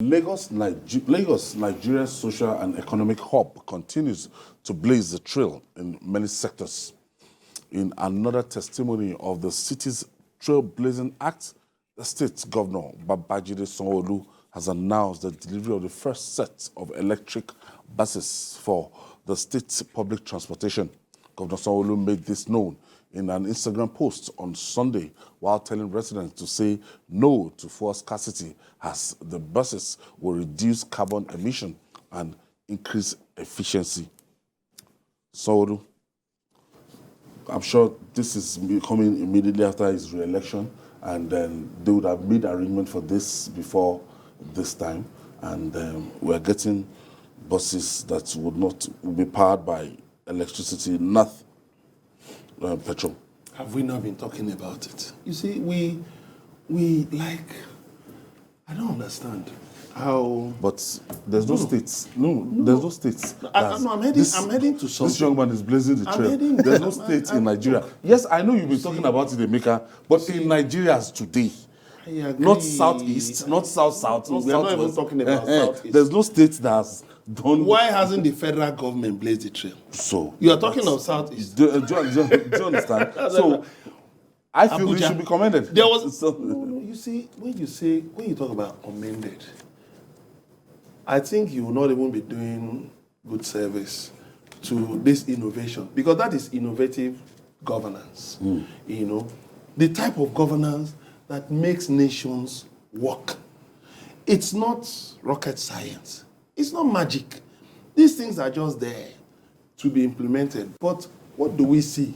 Lagos, Nigeria's social and economic hub, continues to blaze the trail in many sectors. In another testimony of the city's trailblazing act, the state governor, Babajide Sanwo-Olu, has announced the delivery of the first set of electric buses for the state's public transportation. Governor Sanwo-Olu made this known in an Instagram post on Sunday while telling residents to say no to fuel scarcity as the buses will reduce carbon emission and increase efficiency. Sanwo-Olu, I'm sure this is coming immediately after his re-election, and then they would have made arrangement for this before this time, and we're getting buses that will be powered by electricity, not petrol. Have we not been talking about it? You see, we like, I don't understand how. But there's no states. No, there's no states. I'm heading to something. This young man is blazing the trail. There's no states in Nigeria. Yes, I know you've been talking about it, Emeka, but in Nigeria as today, not southeast, not south-south, not We're not even talking about southeast. There's no state that has done. Why hasn't the federal government blazed the trail? So you are talking of southeast. Do you understand? So I feel we should be commended. There was no. You see, when you talk about commended, I think you will not even be doing good service to this innovation, because that is innovative governance. You know, the type of governance that makes nations work. It's not rocket science. It's not magic. These things are just there to be implemented. But what do we see?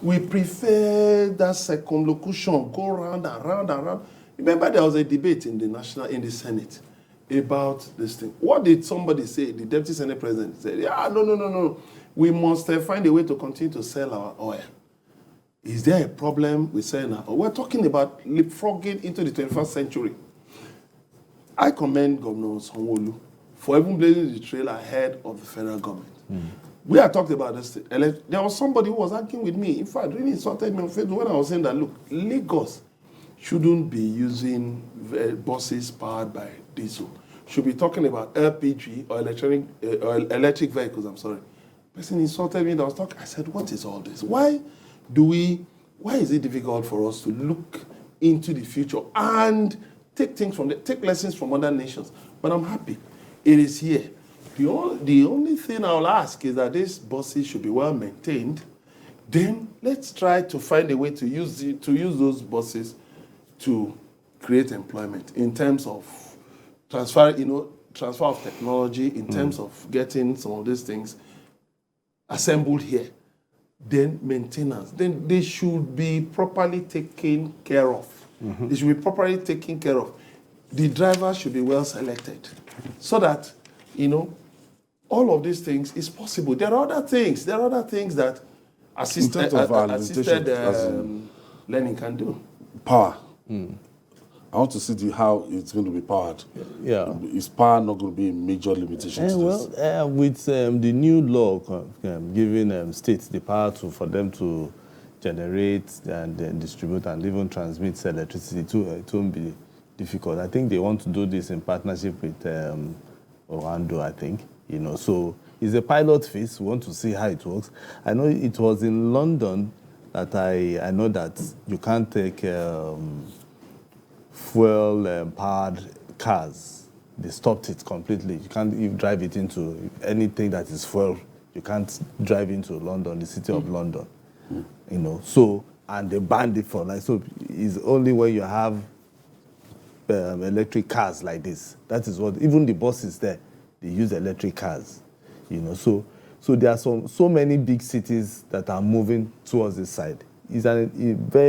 We prefer that circumlocution, go round and round and round. Remember, there was a debate in the Senate about this thing. What did somebody say? The Deputy Senate President said, no. We must find a way to continue to sell our oil. Is there a problem with selling our oil? We're talking about leapfrogging into the 21st century. I commend Governor Sanwo-Olu for even blazing the trail ahead of the federal government. We had talked about this. There was somebody who was arguing with me. In fact, really insulted me on Facebook when I was saying that, look, Lagos shouldn't be using buses powered by diesel. Should be talking about LPG or electric vehicles, I'm sorry. Person insulted me and I was talking. I said, what is all this? Why is it difficult for us to look into the future and take lessons from other nations? But I'm happy. It is here. The only thing I'll ask is that these buses should be well maintained. Then let's try to find a way to use those buses to create employment in terms of transfer of technology, in terms of getting some of these things assembled here. Then maintenance. Then they should be properly taken care of. They should be properly taken care of. The driver should be well selected so that, all of these things is possible. There are other things. That assisted learning can do. Power. I want to see how it's going to be powered. Yeah. Is power not going to be a major limitation to this? With the new law giving states the power for them to generate and distribute and even transmit electricity, it won't be difficult. I think they want to do this in partnership with Orlando, I think. So it's a pilot phase. We want to see how it works. I know it was in London that I know that you can't take fuel-powered cars. They stopped it completely. You can't even drive it into anything that is fuel. You can't drive into London, the city of London. So, and they banned it for life. So it's only when you have electric cars like this. That is what, even the buses there, they use electric cars. So there are so many big cities that are moving towards this side. It's very,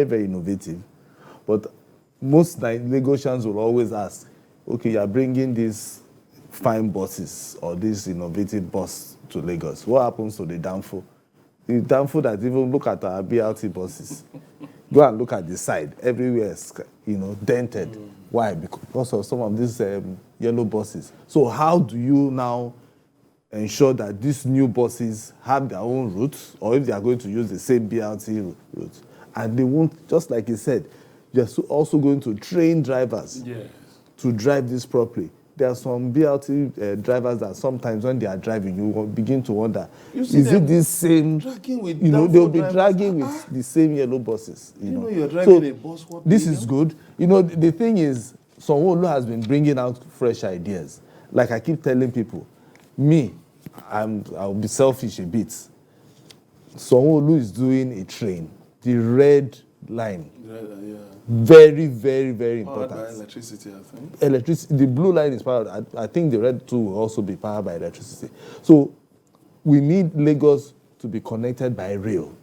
very innovative. But most Lagosians will always ask, okay, you're bringing these fine buses or this innovative bus to Lagos. What happens to the downfall? The downfall that even look at our BRT buses. Go and look at the side. Everywhere is, dented. Why? Because of some of these yellow buses. So how do you now ensure that these new buses have their own routes, or if they are going to use the same BRT route? And they won't, just like he said, you're also going to train drivers to drive this properly. there are some BRT drivers that sometimes when they are driving, you will begin to wonder, You see is them it this same, dragging with you know, downfall they'll be drivers. dragging with the same yellow buses. You know, you're driving a bus, what this medium? is good. You know, the thing is, Sanwo-Olu has been bringing out fresh ideas. Like I keep telling people, I'll be selfish a bit. Sanwo-Olu is doing a train, the red line. Yeah. Very, very, very Powered important. by electricity, I think. Electricity, the blue line is powered. I think the red too will also be powered by electricity. So we need Lagos to be connected by rail,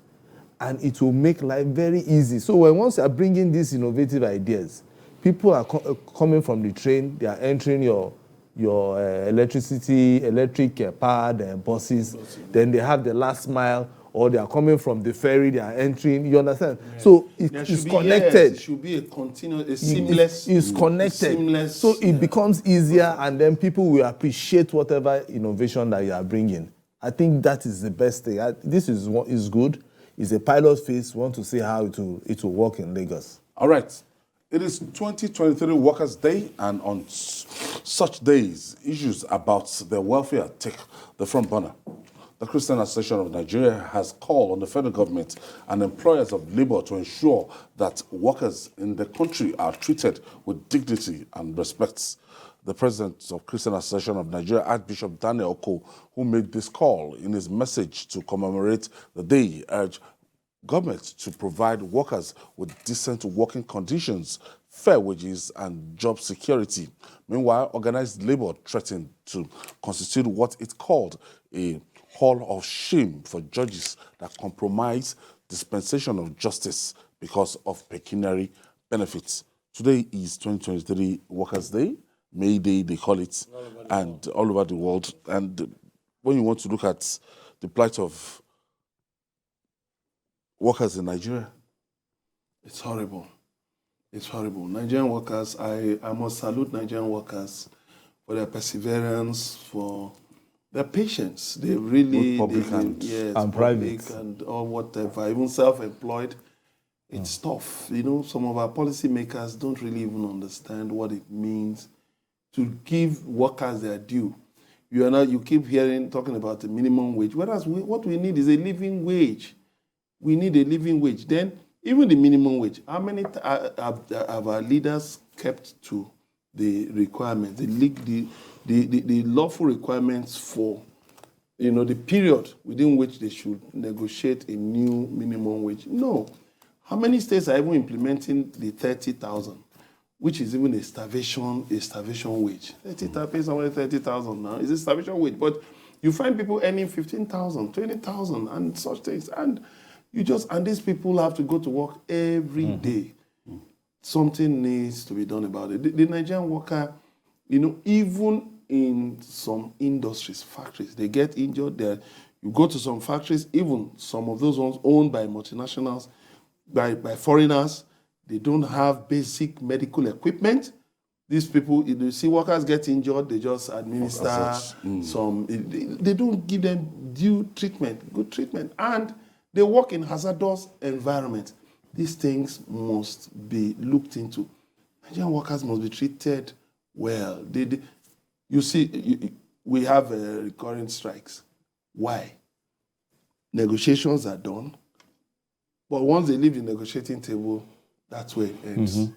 and it will make life very easy. So once you are bringing these innovative ideas, people are coming from the train, they are entering your electric powered buses. Then they have the last mile, or they are coming from the ferry, they are entering. You understand? Yeah. So it is connected. Yes, it should be a continuous, a seamless. It's connected. Seamless, so it becomes easier, and then people will appreciate whatever innovation that you are bringing. I think that is the best thing. This is what is good. It's a pilot phase. We want to see how it will work in Lagos. All right. It is 2023 Workers' Day, and on such days, issues about their welfare take the front burner. The Christian Association of Nigeria has called on the federal government and employers of labor to ensure that workers in the country are treated with dignity and respect. The president of Christian Association of Nigeria, Archbishop Daniel Oko, who made this call in his message to commemorate the day, urged government to provide workers with decent working conditions, fair wages, and job security. Meanwhile, organized labor threatened to constitute what it called a hall of shame for judges that compromise dispensation of justice because of pecuniary benefits. Today is 2023 Workers' Day, May Day they call it, and all over the world. And when you want to look at the plight of workers in Nigeria, it's horrible. It's horrible. Nigerian workers, I must salute Nigerian workers for their perseverance, for their patience. They really, both public and private and or whatever, even self-employed. It's tough. You know, some of our policymakers don't really even understand what it means to give workers their due. You keep talking about the minimum wage, whereas what we need is a living wage. We need a living wage. Then, even the minimum wage, how many have our leaders kept to the requirements, the lawful requirements for, the period within which they should negotiate a new minimum wage? No. How many states are even implementing the 30,000, which is even a starvation wage? 30,000 now is a starvation wage, but you find people earning 15,000, 20,000, and such things, and these people have to go to work every day. Something needs to be done about it. The Nigerian worker, even in some industries, factories, they get injured there. You go to some factories, even some of those ones owned by multinationals, by foreigners, they don't have basic medical equipment. These people, if you see workers get injured, they just administer some, they don't give them due treatment, good treatment, and they work in hazardous environment. These things must be looked into. Nigerian workers must be treated well. You see, we have recurring strikes. Why? Negotiations are done, but once they leave the negotiating table, that's where it ends.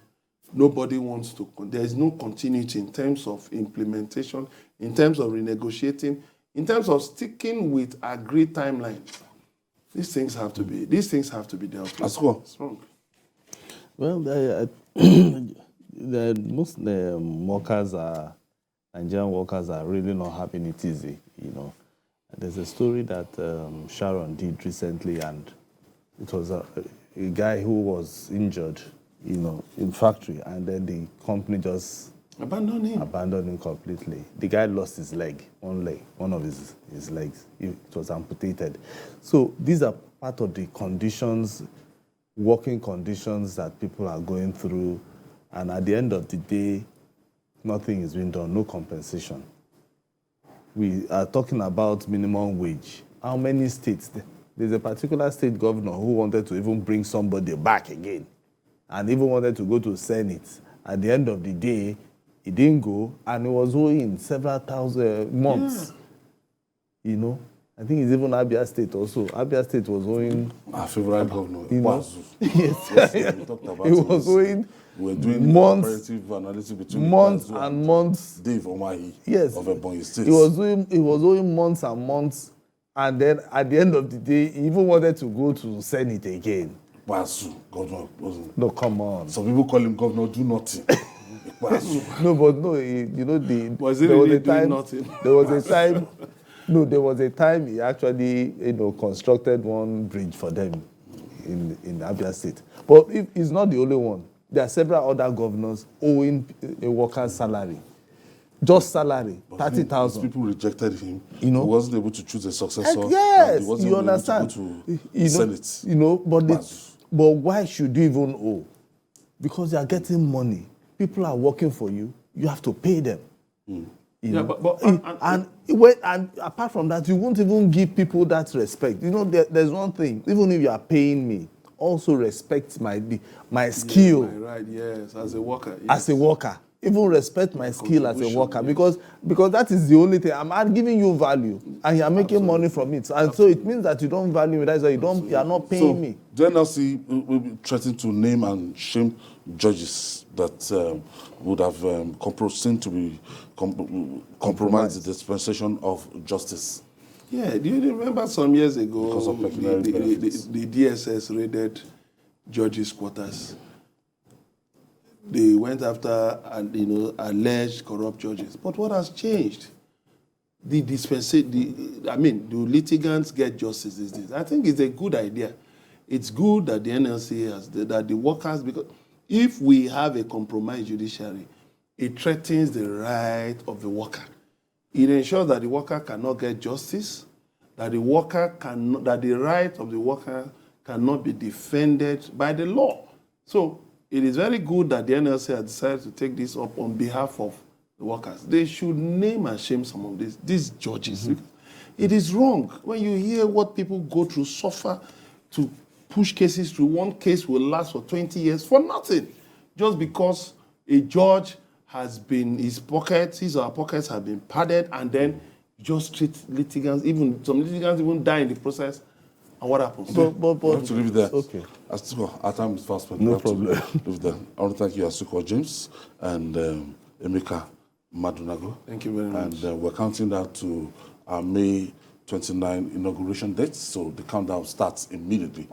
Nobody wants to. There is no continuity in terms of implementation, in terms of renegotiating, in terms of sticking with agreed timelines. These things have to be dealt with. Let's go. It's wrong. Well, most workers Nigerian workers are really not having it easy. There's a story that Sharon did recently, and it was a guy who was injured, in factory, and then the company just abandoned him completely. The guy lost his leg, one of his legs. It was amputated. So these are part of the conditions, working conditions that people are going through, and at the end of the day, nothing is being done, no compensation. We are talking about minimum wage. How many states? There's a particular state governor who wanted to even bring somebody back again, and even wanted to go to Senate. At the end of the day, He didn't go, and he was owing several thousand months. You know, I think it's even Abia State also. Abia State was owing. Our favorite governor, You know? Kwazu. Yes, We talked about he was owing. We were doing months, comparative analysis between months Kwazu and months. Dave Omahi Yes, of Ebonyi State. he was owing months and months, and then at the end of the day, he even wanted to go to Senate again. Kwazu, governor, wasn't. No, come on. Some people call him governor do nothing. Kwazu. No, but no, you know, Was he really doing nothing? There was a time. No, there was a time he actually, constructed one bridge for them in Abia State. But he's not the only one. There are several other governors owing a worker's salary. Just salary, 30,000. People rejected him. You know? He wasn't able to choose a successor. Yes, and he wasn't you able understand. to go to Senate. But why should you even owe? Because you are getting money. People are working for you. You have to pay them. You know? And apart from that, you won't even give people that respect. You know, there's one thing. Even if you are paying me, also respect my skill. Yeah, right, yes, as a worker. Yes. As a worker. Even respect my skill as a worker, yes. because that is the only thing. I'm giving you value, and you are making money from it. And so it means that you don't value me. That's why you are not paying me. The NLC will be threatening to name and shame judges that would have seen to be compromised the dispensation of justice. Yeah, do you remember some years ago Because of pecuniary benefits. the DSS raided judges' quarters? They went after alleged corrupt judges. But what has changed? The litigants get justice these days. I think it's a good idea. It's good that the NLC has that the workers, because if we have a compromised judiciary, it threatens the right of the worker. It ensures that the worker cannot get justice, that the right of the worker cannot be defended by the law. So it is very good that the NLC has decided to take this up on behalf of the workers. They should name and shame some of these judges. Mm-hmm. It is wrong when you hear what people go through, suffer to push cases through. One case will last for 20 years for nothing, just because a judge has been, his or her pockets have been padded, and then just treat litigants, even some litigants even die in the process. And what happens? We have to leave it there. Okay. Our time is fast spent. No problem. Leave it there. I want to thank you, Asuko James and Emeka Madunago. Thank you very much. And we're counting down to our May 29 inauguration date, so the countdown starts immediately.